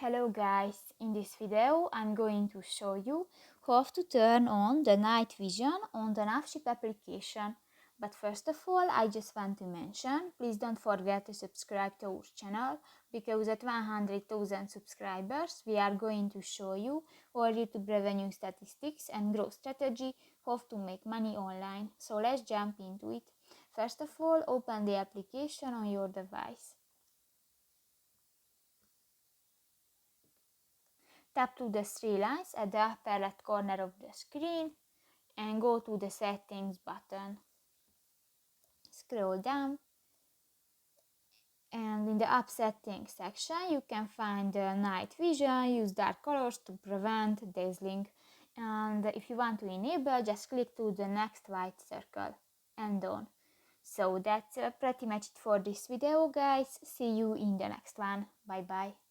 Hello guys, in this video I'm going to show you how to turn on the night vision on the NavShip application. But first of all, I just want to mention, please don't forget to subscribe to our channel, because at 100,000 subscribers we are going to show you our YouTube revenue statistics and growth strategy, how to make money online. So let's jump into it. First of all, open the application on your device. Tap to the three lines at the upper left corner of the screen and go to the settings button. Scroll down and in the app settings section you can find the night vision. Use dark colors to prevent dazzling, and if you want to enable, just click to the next white circle and done. So that's pretty much it for this video guys. See you in the next one. Bye bye.